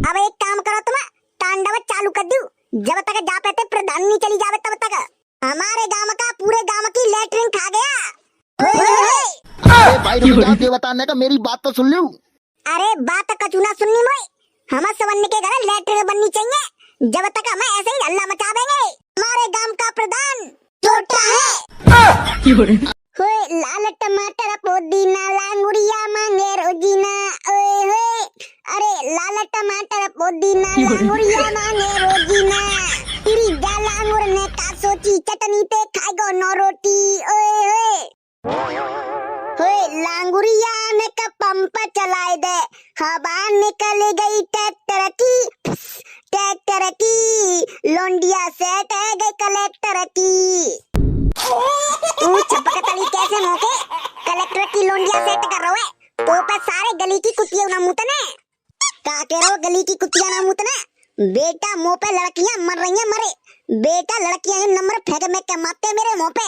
अब एक काम करो तुम, तांडव चालू कर दू। जब तक जा पाते प्रधान नहीं चली जावे तब तक हमारे गांव का पूरे गांव की लैट्रिन खा गया। अरे भाई रुक जा, दे बताने का मेरी बात तो सुन लूं। अरे बात कचू ना सुननी मोई, हम सवन के घर लैट्रिन बननी चाहिए। जब तक हम ऐसे ही हल्ला मचा देंगे। हमारे गांव का प्रधान छोटा है। होए लाल टमाटर पुदीना लांगुरिया मांगे रोजीना। ओए होए अरे लाल टमाटर पुदीना लांगुरिया मांगे रोजीना। तेरी लांगुर ने का सोची चटनी पे खाएगो नो रोटी। ओए होए होए लांगुरिया ने का पंप चलाए दे, हवा निकल गई ट्रैक्टर की लोंडिया सेट है गई कलेक्टर की। तू छपकतली कैसे मोके कलेक्टर की लोंडिया सेट कर रहे तो पे सारे गली की कुतिया ना मुतने का कह रहो गली की कुतिया ना मुतने। बेटा मुंह पे लड़कियां मर रही हैं मरे। बेटा लड़कियां ये नंबर फेंक में के मारते मेरे मुंह पे,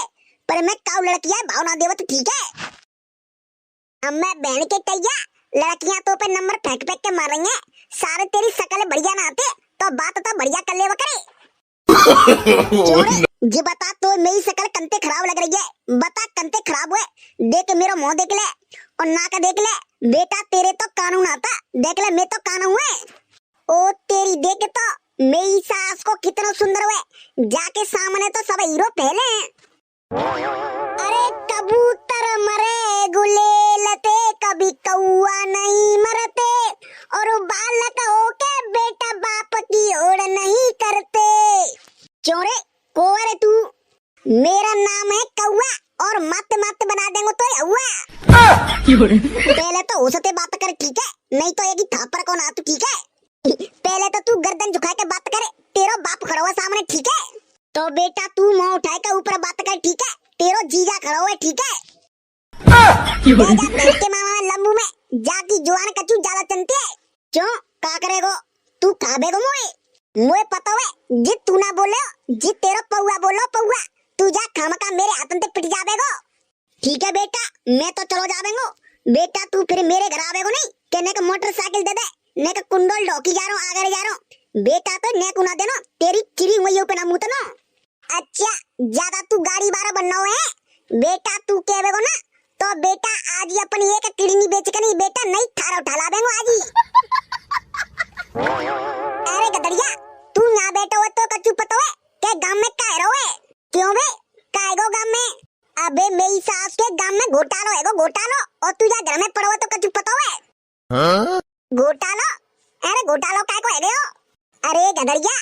पर मैं काऊ लड़कियां भावना देवत ठीक है। अब मैं बहन के कहिया लड़कियां तो पे नंबर फेंक फेंक के मार रही हैं। सारे तेरी शकल बढ़िया ना आते तो बात तो बढ़िया कर ले करे। जी बता तो मेरी शकल कंते खराब लग रही है, बता कंते खराब हुए। देख मेरा मुंह देख ले और नाक देख ले। बेटा तेरे तो कानून आता, देख ले मैं तो कानून है। ओ तेरी देख तो मेरी सास को कितना सुंदर हुए, जाके सामने तो सब हीरो पहले हैं। अरे कबूतर मरे गुलेलते कभी कौआ नहीं मरते, और बालक होके बेटा बाप की ओर नहीं करते। चोरे कोरे तू, मेरा नाम है कौआ और मत मत बना देंगे तो हुआ। पहले तो उससे बात कर ठीक है, नहीं तो एक ही थापर को ना तू ठीक है। पहले तो तू गर्दन झुका के बात करे, तेरा बाप खड़ा हुआ सामने ठीक है। तो बेटा तू मुंह उठाए के ऊपर बात कर ठीक है, तेरा जीजा खड़ा हुआ ठीक है। के मामा लंबू में जाकी जुआन कचू ज्यादा चलती है। क्यों का करेगो तू खाबेगो मुझे पता है जित तू ना बोले जित तेरा पौआ बोलो पौआ, तू जा खामका मेरे हाथों से पिट जाबेगो। ठीक है बेटा मैं तो चलो जाबेगो। बेटा तू फिर मेरे घर आवेगो नहीं के ने का मोटरसाइकिल दे दे, ने का कुंडल ढोकी जा रहा हूं आगे जा रहा हूं। बेटा तो ने कुना देनो तेरी चिरी हुई पे ना मुतनो। अच्छा ज्यादा तू गाड़ी बारा बनना है बेटा, तू कहबेगो ना तो बेटा आज ही अपनी एक किडनी बेच के नहीं बेटा नहीं थारा उठा ला देंगो आज ही। अरे गदड़िया तू यहाँ बैठो हो तो कच्चू पतो है के गांव में काहे रहो है? क्यों बे काहेगो गांव में? अबे मेरी सास के गांव में घोटालो है घोटालो, और तू जा घर में पड़ो तो कच्चू पतो है? हाँ? घोटालो? अरे घोटालो काय को है गयो? अरे गदड़िया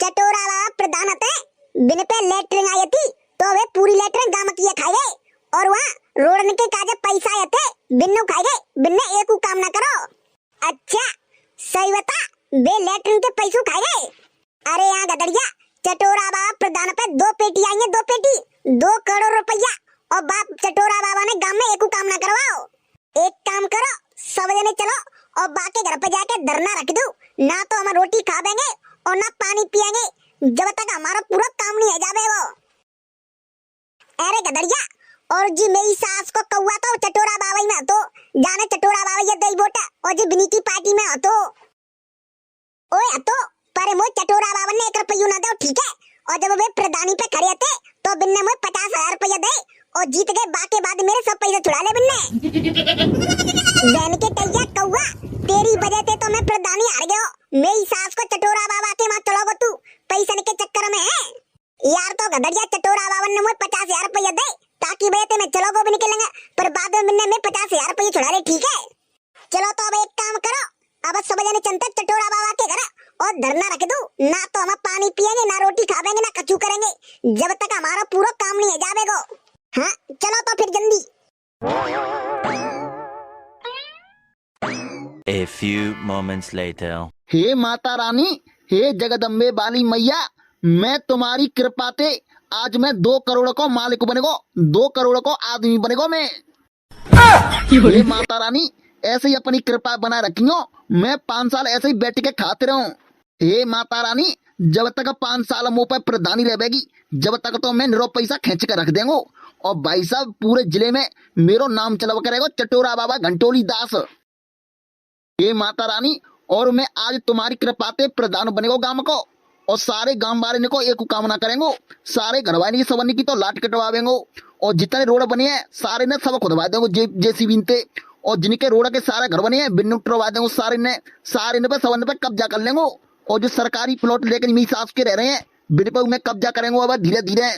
चटोरा वाला प्रधान हते बिन पे लेटरिंग आई थी तो वे पूरी लेटरिंग गांव की खाई गए, और वहाँ रोड के काजे पैसा आए थे बिन्नु खाई गए, बिन्ने एक काम ना करो। अच्छा सही बता बे लेटरिंग के पैसों खाई गए? अरे यहाँ गदड़िया चटोरा बाबा प्रधान पे 2 पेटी आई है, 2 पेटी 2 करोड़ रुपया, और बाप चटोरा बाबा ने गांव में एक काम ना करवाओ। एक काम करो सब जने चलो और बाके घर पे जाके धरना रख दो, ना तो हम रोटी खा देंगे और ना पानी पिएंगे जब तक हमारा पूरा काम नहीं है जावे वो। अरे गदड़िया और जी मेरी सास को कौआ तो चटोरा बाबा ही में तो जाने चटोरा बाबा ये दही बोटा और जी बिनी की पार्टी में हो तो ओए तो पर मोए चटोरा बाबा ने 1 रुपया ना दो ठीक है, और जब वे प्रधानी पे खड़े थे तो बिन्ने मोए 50,000 रुपया दे और जीत गए, बाकी बाद मेरे सब पैसे छुड़ा ले बिन्ने। बहन के कहिया कौआ तेरी वजह से तो मैं प्रधानी हार गयो। मेरी सास को चटोरा बाबा के वहां चलोगो तू पैसा के चक्कर में है यार। तो गदड़िया चटोरा बाबा ने मुझे 50,000 रुपया दे ताकि भैया मैं चलोगो भी निकलेंगे, पर बाद में मैंने 50,000 रुपया छुड़ा ले ठीक है। चलो तो अब एक काम करो, अब सब जने चलते चटोरा बाबा के घर और धरना रख दो, ना तो हम पानी पिएंगे ना रोटी खावेंगे ना कचू करेंगे जब तक हमारा पूरा काम नहीं है जावेगो। हाँ चलो तो फिर जल्दी। A few moments later. हे माता रानी, हे जगदम्बे बाली मैया, मैं तुम्हारी कृपा से आज मैं 2 करोड़ को मालिक बनेगो, 2 करोड़ को आदमी बनेगो मैं। हे माता रानी ऐसे ही अपनी कृपा बना रखियो, मैं 5 साल ऐसे ही बैठ के खाते रहूं। हे माता रानी जब तक 5 साल मुंह पर प्रधानी रहेगी जब तक तो मैं निरो पैसा खींच कर रख देंगो, और भाई साहब पूरे जिले में मेरो नाम चलवा करेगो चटोरा बाबा घंटोली दास। हे माता रानी और मैं आज तुम्हारी कृपा से प्रधान बनेगो गांव को, और सारे गांव वाले को एक कामना करेंगे, सारे घर वाले की सबने की तो लाट कटवावेंगे, और जितने रोड बने हैं सारे ने सब खुदवा देंगे जेसीबी ते, और जिनके रोड के सारे घर बने हैं बिन्नू उठवा देंगे, सारे ने पे सबने पे कब्जा कर लेंगे, और जो सरकारी प्लॉट लेकर मेरी सास के रह रहे हैं बिन पे उन्हें कब्जा करेंगे अब धीरे धीरे।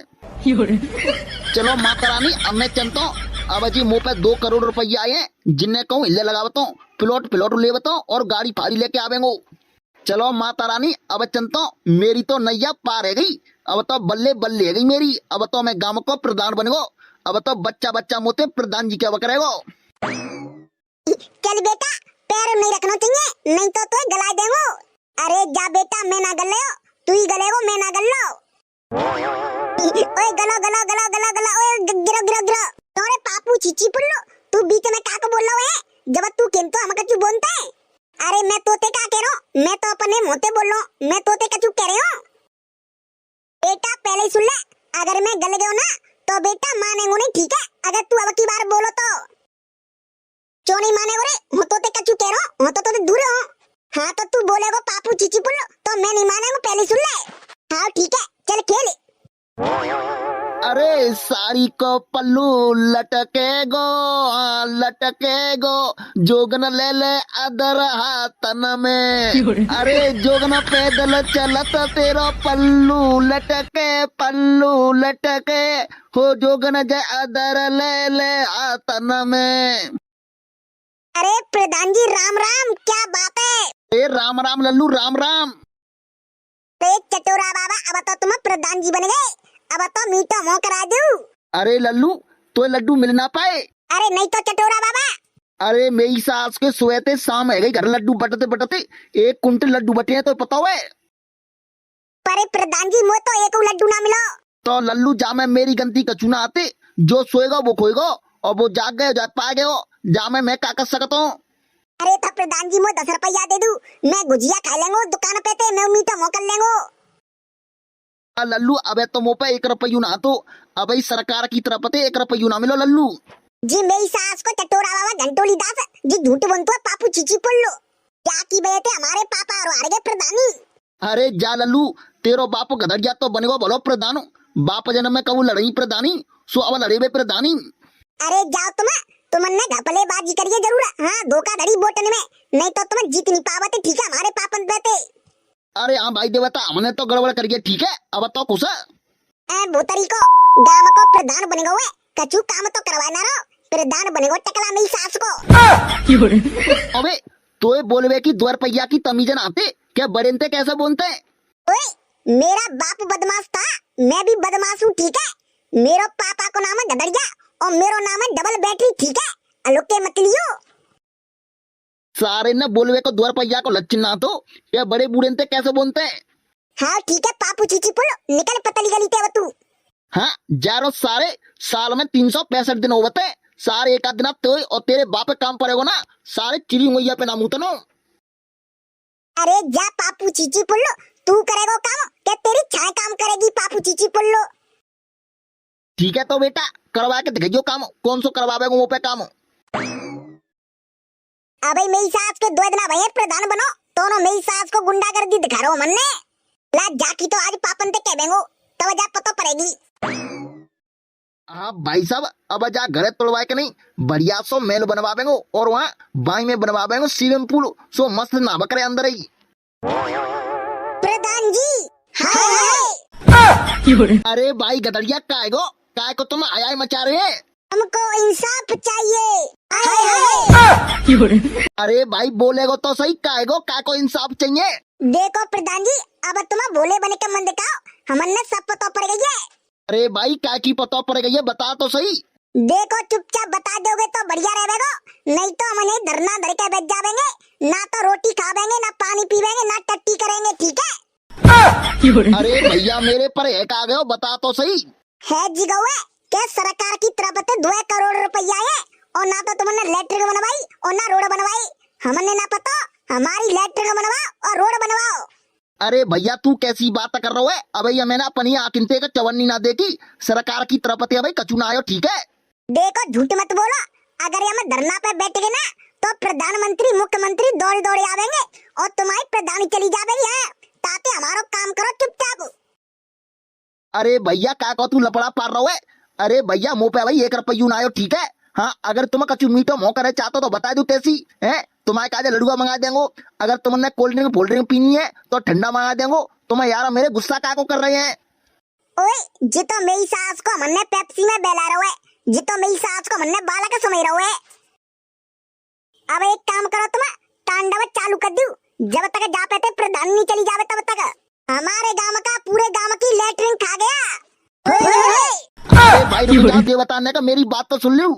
चलो माता रानी अब मैं चलता हूँ, अब जी मुंह पे 2 करोड़ रुपया आए हैं, जिन्हें कहूँ हिले लगा बताऊँ, प्लॉट ले बताऊँ और गाड़ी फाड़ी लेके आवेंगे। चलो माता रानी अब चलता हूँ, मेरी तो नैया पार है गई, अब तो बल्ले बल्ले है गई मेरी, अब तो मैं गांव को प्रधान बनेगो, अब तो बच्चा बच्चा मोते प्रधान जी क्या करेगो। चल बेटा पैर नहीं रखना चाहिए, नहीं तो गला देंगो। अरे जा बेटा मैं ना गल लो, तू ही गलेगो मैं ना गल लो। ओए गलो गलो गलो गलो गलो, ओए गिरो गिरो गिरो। तोरे पापू चीची पुल्लो, तू बीच में काको बोल रहा है, जब तू किन तो हमका क्यों बोलता है। अरे मैं तोते का कह रहा हूँ, मैं तो अपने मोते बोल रहा हूँ, मैं तोते का क्यों कह रही हूँ। बेटा पहले ही सुन ले, अगर मैं गल गया ना तो बेटा मानेंगे नहीं, ठीक है। अगर तू अब की बार बोलो तो क्यों नहीं मानेगो रे, हो तोते का क्यों कह रहा हूँ, हो तो दूर हो। हाँ तो तू बोलेगो पापू चीची पुल्लो तो मैं नहीं मानेंगे, पहले सुन ले। हाँ ठीक है चल खेल। अरे साड़ी को पल्लू लटके गो जोगन ले ले अदर हाथन में, अरे जोगन पैदल चलत तेरो पल्लू लटके हो जोगन जय अदर ले ले हाथन में। अरे प्रधान जी राम राम, क्या बात है। ए राम राम लल्लू राम राम। चटोरा बाबा अब तो तुम प्रधान जी बन गए, अब तो मीठा मुंह करा दूं। अरे लल्लू तो लड्डू मिल ना पाए। अरे नहीं तो चटोरा बाबा। अरे मेरी सास के सोते शाम है गई घर लड्डू बटते बटते 1 कुंटल लड्डू बटे हैं तो पता है। पर प्रधान जी मुझे तो एक लड्डू ना मिलो। तो लल्लू जा मैं मेरी गलती कचू ना आते, जो सोएगा वो खोएगा, और वो जाग गए जा पा गए हो, जा मैं क्या कर सकता हूँ। अरे तो प्रधान जी मुझे 10 रुपया दे दूं, मैं गुजिया खा लेंगे दुकान पे ते, मैं मीठा मुंह कर लेंगे। लल्लू अबे तो मुँह पे 1 रुपया ना तो अब सरकार की तरफ से 1 रुपया ना मिलो लल्लू। जी मेरी सास को चटोरा बाबा घंटोली दास जी झूठ बोलतो है पापू चीची पुल्लो, क्या की बजे थे हमारे पापा और हार गए प्रधानी। अरे जा लल्लू तेरो बाप गधड़िया तो बनेगो बोलो प्रधान, बाप जन्म में कबू लड़ई प्रधानी, सो अब लड़े बे प्रधानी। अरे जाओ तुमने घपले बाजी करिए जरूर, हाँ धोखाधड़ी बोटन में, नहीं तो तुम जीत नहीं पावते, ठीक है हमारे पापन पे थे। अरे हाँ भाई देवता हमने तो गड़बड़ करिए, ठीक है अब तो कुछ भूतरी को गांव को प्रधान बनेगो वे, कछु काम तो करवाना रहो, प्रधान बनेगो टकला मेरी सास को। अबे तो बोलवे की 2 रुपया की तमीजन आते क्या बड़े ते कैसे बोलते हैं। ओए मेरा बाप बदमाश था, मैं भी बदमाश हूँ, ठीक है। मेरे पापा को नाम है गदड़िया और मेरा नाम है डबल बैटरी, ठीक है। अलुके मत लियो। सारे ने बोलवे को 2 रुपया को लच्छन ना तो क्या बड़े बूढ़े ते कैसे बोलते हैं। हाँ ठीक है पापू चीची पुल्लो, निकल पतली गली ते तू। हाँ जारो सारे साल में 365 दिन होते, सारे एक आध दिन तो और तेरे बाप काम पड़ेगा ना, सारे चिरी मैया पे नाम उतनो। अरे जा पापू चीची पुल्लो, तू करेगो काम क्या तेरी छाया काम करेगी पापू चीची पुल्लो। ठीक है तो बेटा करवा के दिखाइयो काम, कौन सो करवावे वो पे काम। अबे मेरी सास के 2 दिन भैया प्रधान बनो, दोनों मेरी सास को गुंडागर्दी दिखा रहा हूँ मन ने, ला जाकी तो आज पापन ते कह देंगो तब जा पता पड़ेगी। हाँ भाई साहब अब जा घरे तोड़वाए के नहीं, बढ़िया सो मेल बनवावेंगे और वहाँ बाई में बनवावेंगे स्विमिंग पूल, सो मस्त नहा करे अंदर ही। प्रधान जी हाय। अरे भाई गदड़िया काय को तुम आया मचा रहे हैं, हमको इंसाफ चाहिए। हाय। अरे भाई बोलेगो तो सही, काय को इंसाफ चाहिए। देखो प्रधान जी अब तुम भोले बने के मन दिखाओ, हमने सब पता पड़ गई है। अरे भाई काय की पता पड़ गई है, बता तो सही। देखो चुपचाप बता दोगे तो बढ़िया रहेगा, नहीं तो हमने धरना धर के बैठ जाएंगे, ना तो रोटी खावेंगे ना पानी पीवेंगे ना टट्टी करेंगे, ठीक है। अरे भैया मेरे पर एक आ गए, बता तो सही। है जी गौए क्या सरकार की तरफ से 2 करोड़ रुपया है, और ना तो तुमने लेटरिंग बनवाई और ना रोड बनवाई, हमने ना पता हमारी लेटरिंग बनवाओ और रोड बनवाओ। अरे भैया तू कैसी बात कर रहा है, अब मैंने अपनी आकिनते का चवन्नी ना देखी, सरकार की तरफ से भाई कचू ना आयो, ठीक है। देखो झूठ मत बोलो, अगर हम धरना पे बैठ गए ना तो प्रधानमंत्री मुख्यमंत्री दौड़े दौड़े आवेंगे और तुम्हारी प्रधानी चली जावेगी है, ताकि हमारो काम करो चुपचाप। अरे भैया का को तू लपड़ा पार रहो है। अरे भैया मुंह पे भाई 1 रुपया ना आयो ठीक है। हाँ अगर तुम कचू मीठो मोह करे चाहते तो बता दू तेसी है, तुम्हारे काजे लड़ुआ मंगा देंगो। अगर तुमने कोल्ड ड्रिंक पीनी है तो ठंडा मंगा देंगो। तुम्हें यार मेरे गुस्सा का को कर रहे हैं। ओए जितो मेरी सास को हमने पेप्सी में बेला रहो है, जितो मेरी सास को हमने बाला का समय रहो है। अब एक काम करो, तुम तांडव चालू कर दू, जब तक जा पे प्रधान नहीं चली जावे तब तक हमारे गांव का पूरे गांव की लेटरिन खा गया। अरे भाई रुक जाओ, ये बताने का मेरी बात तो सुन लूं।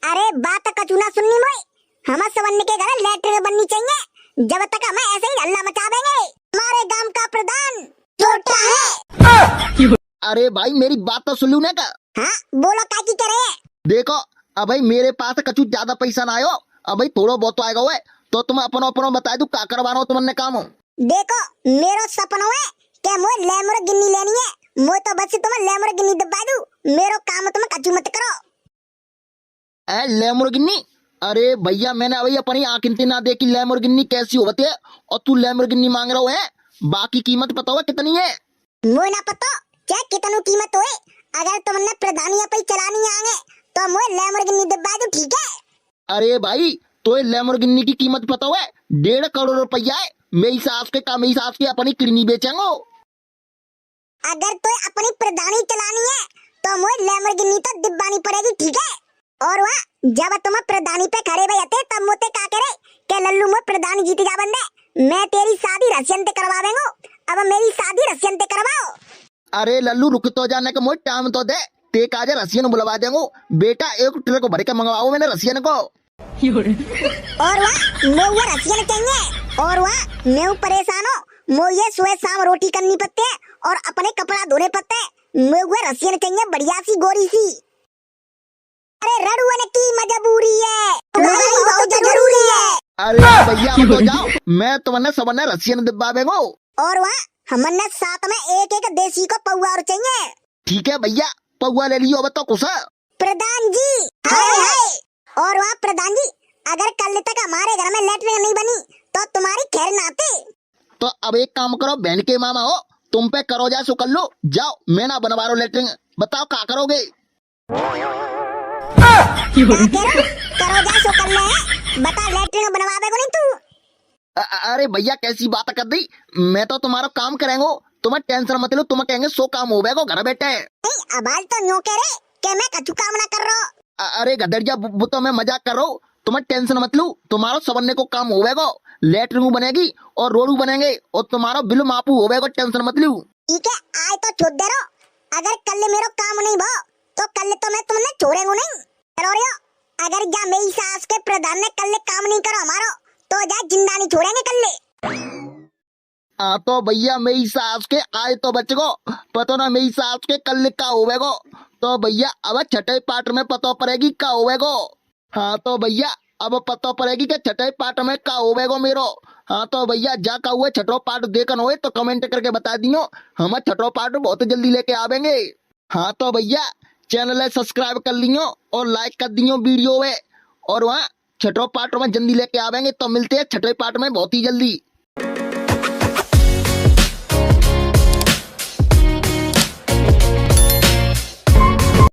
अरे बात कचू ना सुननी मोई, हम सवन्न के घर लेटरिन बननी चाहिए, जब तक हम ऐसे ही हल्ला मचा देंगे। हमारे गांव का प्रधान छोटा है। अरे भाई मेरी बात तो सुन लूं ना का। हाँ बोलो क्या की करे। देखो अब भाई मेरे पास कचू ज्यादा पैसा ना आयो, अब भाई थोड़ा बहुत तो आएगा हुए, तो तुम अपनो अपनो बता दू का करवाना हो तुमने काम। देखो मेरो सपना है कि मोए लैम्बोर्गिनी लेनी है, मोए तो बस तुम्हें लैम्बोर्गिनी दबा दू, मेरो काम तुम कचू मत करो। लैम्बोर्गिनी? अरे भैया मैंने अभी अपनी आंखें ना देखी लैम्बोर्गिनी कैसी होती है, और तू लैम्बोर्गिनी मांग रहा है। बाकी कीमत पता हो कितनी है? मोए ना पता क्या कितनी कीमत होए, अगर तुमने प्रधानिया पे चलानी आगे तो मोए लैम्बोर्गिनी दबा दू ठीक है। अरे भाई तो लैम्बोर्गिनी की कीमत पता है 1.5 करोड़ रुपया है। मेरी सास के का मेरी सास की अपनी किडनी बेचेंगो। अगर तो अपनी प्रधानी चलानी है तो मोए लैम्बोर्गिनी तो दिब्बानी पड़ेगी ठीक है। और वहाँ जब तुम प्रधानी पे खड़े भाई थे तब मोते का करे के लल्लू मो प्रधानी जीत जा बंदे, मैं तेरी शादी रशियन ते करवा देंगो, अब मेरी शादी रशियन ते करवाओ। अरे लल्लू रुक तो जाने का मोए टाइम तो दे, ते काजे रसियन बुलवा देंगो। बेटा 1 ट्रक भर के मंगवाओ मैंने रसियन को। और वहाँ मोए रसियन चाहिए, और वहाँ मैं परेशान हो, मोए सुबह शाम रोटी करनी पड़ती है और अपने कपड़ा धोने पड़ते हैं। मोए रसियन चाहिए बढ़िया सी गोरी सी। अरे रड़ुअन की मजबूरी है, तुम्हारी बहुत जरूरी है। अरे भैया अब तो जाओ, मैं तुमने सबने रसियन दिब्बा देंगो। और वहाँ हमने साथ में एक एक देसी को पौवा और चाहिए। ठीक है भैया पौवा ले लियो अब तो कुछ। प्रधान जी हाय हाय। और वहाँ प्रधान जी अगर कल तक हमारे घर में लेटरिन नहीं बनी तो तुम्हारी खैर ना आती। तो अब एक काम करो, बहन के मामा हो, तुम पे करो जा सो कर लो, जाओ मैं ना बनवा रहा हूँ लेटरिन, बताओ क्या करोगे। करो जा सो कर ले, बता लेटरिन बनवावे को नहीं तू। अरे भैया कैसी बात कर दी, मैं तो तुम्हारा काम करेंगे, तुम्हें टेंशन मत लो, तुम कहेंगे सो काम हो गया घर बैठे। नहीं अब तो न्यो कह रहे कि मैं कछु काम ना कर रहा हूँ। अरे गदरिया वो तो मैं मजाक कर रहा हूँ, तुम्हें टेंशन मत लो, तुम्हारा सबने को काम हो गया, लेटरिन बनेगी और रोड बनेंगे और तुम्हारा बिल मापू हो गया, टेंशन मत लो। ठीक है आए तो छोड़ दे रहो, अगर कल मेरो काम नहीं भा तो कल तो मैं तुमने छोड़ेंगे नहीं। चलो रे अगर जा मेरी सास के प्रधान ने कल काम नहीं करो हमारो तो जा जिंदा नहीं छोड़ेंगे कल। तो भैया मेरी सास के आए तो बच गो, पता ना मेरी सास के कल का होवेगो, तो भैया अब छठे पार्ट में पता पड़ेगी का होवेगो। हाँ तो भैया अब पता पड़ेगी कि छठे पार्ट में का होवेगो मेरो। हाँ तो भैया जा का हुए छठो पार्ट देखन हुए तो कमेंट करके बता दियो, हम छठो पार्ट बहुत जल्दी लेके आवेंगे। हाँ तो भैया चैनल सब्सक्राइब कर लियो और लाइक कर दियो वीडियो में, और वहाँ छठो पार्ट में जल्दी लेके आवेंगे, तो मिलते हैं छठे पार्ट में बहुत ही जल्दी।